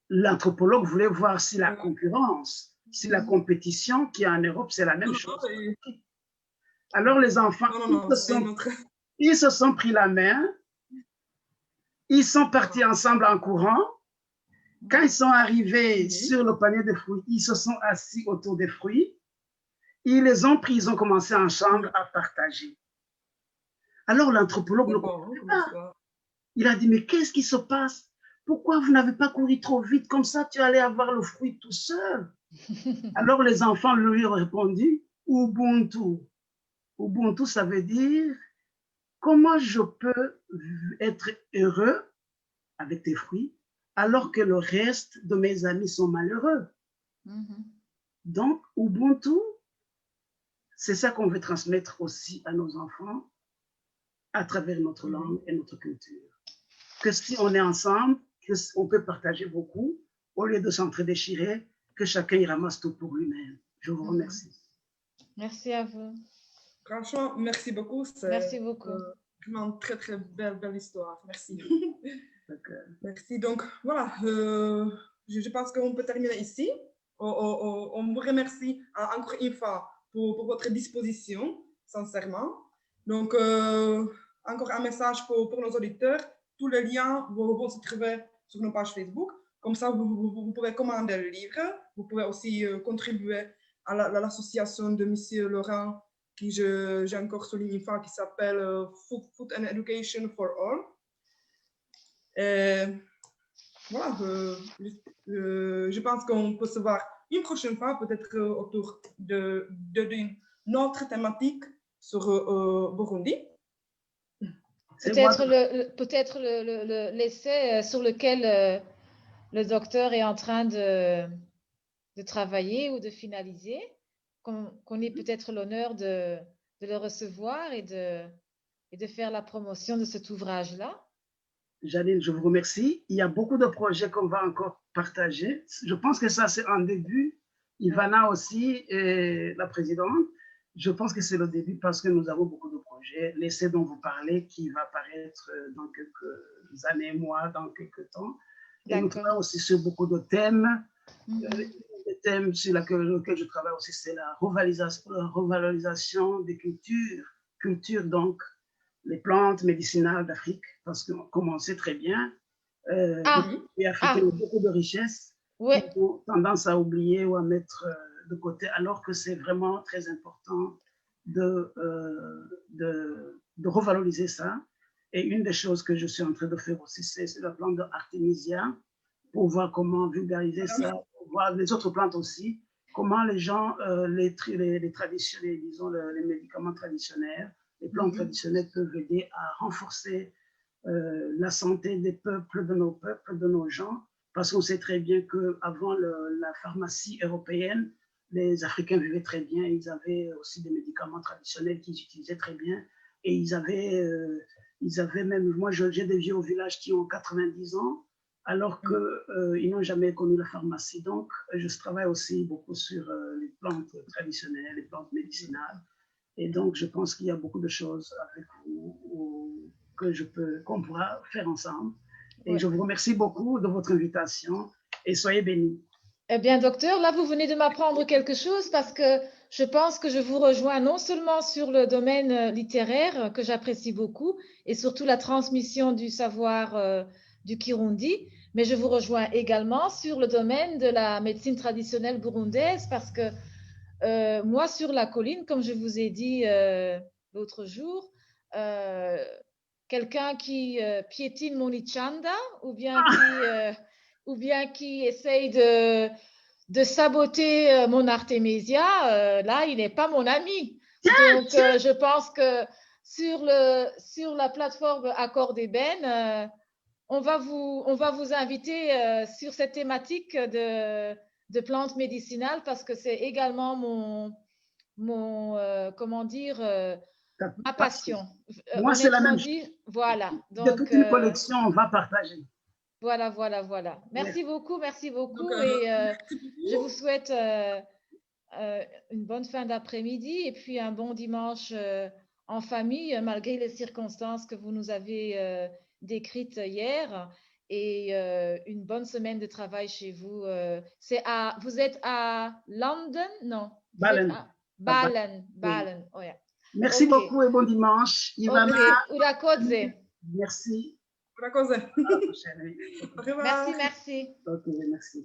L'anthropologue voulait voir si la concurrence, si la compétition qui est en Europe, c'est la même chose. Alors les enfants, ils se sont pris la main, ils sont partis ensemble en courant. Quand ils sont arrivés sur le panier de fruits, ils se sont assis autour des fruits. Ils les ont pris, ils ont commencé ensemble à partager. Alors l'anthropologue ne comprenait pas. Il a dit, mais qu'est-ce qui se passe? Pourquoi vous n'avez pas couru trop vite? Comme ça, tu allais avoir le fruit tout seul. Alors les enfants lui ont répondu, Ubuntu. Ubuntu, ça veut dire, comment je peux être heureux avec tes fruits alors que le reste de mes amis sont malheureux? Donc, Ubuntu, c'est ça qu'on veut transmettre aussi à nos enfants à travers notre langue et notre culture. Que si on est ensemble, on peut partager beaucoup, au lieu de s'entre-déchirer, que chacun y ramasse tout pour lui-même. Je vous remercie. Merci à vous. Franchement, merci beaucoup. Merci beaucoup. Vraiment une très, très belle histoire. Merci. Merci. Donc, voilà, je pense qu'on peut terminer ici. On vous remercie encore une fois pour votre disposition, sincèrement. Donc, encore un message pour nos auditeurs. Tous les liens vont se trouver sur nos pages Facebook. Comme ça, vous pouvez commander le livre. Vous pouvez aussi contribuer à l'association de M. Laurent, qui j'ai encore souligné une fois, qui s'appelle Food and Education for All. Et voilà, je pense qu'on peut se voir une prochaine fois, peut-être autour d'une autre thématique sur Burundi. Peut-être l'essai sur lequel le docteur est en train de travailler ou de finaliser, qu'on ait peut-être l'honneur de le recevoir et de faire la promotion de cet ouvrage-là. Janine, je vous remercie. Il y a beaucoup de projets qu'on va encore partager. Je pense que ça, c'est un début. Ivana aussi, la présidente, je pense que c'est le début parce que nous avons beaucoup de projets. L'essai dont vous parlez qui va apparaître dans quelques années, mois, dans quelques temps. Et nous travaillons aussi sur beaucoup de thèmes. Les thèmes sur lesquels je travaille aussi, c'est la revalorisation des cultures donc les plantes médicinales d'Afrique, parce que comme on sait très bien, les Africains ont beaucoup de richesses, ils ont tendance à oublier ou à mettre de côté, alors que c'est vraiment très important de revaloriser ça. Et une des choses que je suis en train de faire aussi, c'est la plante de Artemisia, pour voir comment vulgariser ça, pour voir les autres plantes aussi, comment les gens, les médicaments traditionnels, les plantes traditionnelles peuvent aider à renforcer la santé des peuples, de nos gens, parce qu'on sait très bien qu'avant la pharmacie européenne, les Africains vivaient très bien, ils avaient aussi des médicaments traditionnels qu'ils utilisaient très bien, et ils avaient même, moi j'ai des vieux au village qui ont 90 ans, alors qu'ils n'ont jamais connu la pharmacie. Donc, je travaille aussi beaucoup sur les plantes traditionnelles, les plantes médicinales. Et donc, je pense qu'il y a beaucoup de choses avec vous qu'on pourra faire ensemble. Et je vous remercie beaucoup de votre invitation et soyez bénis. Eh bien, docteur, là, vous venez de m'apprendre quelque chose parce que je pense que je vous rejoins non seulement sur le domaine littéraire que j'apprécie beaucoup et surtout la transmission du savoir du Kirundi, mais je vous rejoins également sur le domaine de la médecine traditionnelle burundaise parce que moi, sur la colline, comme je vous ai dit l'autre jour, quelqu'un qui piétine mon Ichanda ou bien qui essaye de saboter mon Artemisia, là, il n'est pas mon ami. Donc, je pense que sur la plateforme Accord Eben, on va vous inviter sur cette thématique de plantes médicinales parce que c'est également comment dire, ma passion. Moi, c'est la même chose. Voilà. Donc, de toute une collection, on va partager. Voilà. Merci beaucoup. Donc, je vous souhaite une bonne fin d'après-midi et puis un bon dimanche en famille, malgré les circonstances que vous nous avez décrites hier. Et une bonne semaine de travail chez vous. Vous êtes à London? Non. Balen. Oh, yeah. Merci beaucoup et bon dimanche. Ivana. Urakodze. Merci. Urakodze. À la prochaine. Merci. Ok, merci.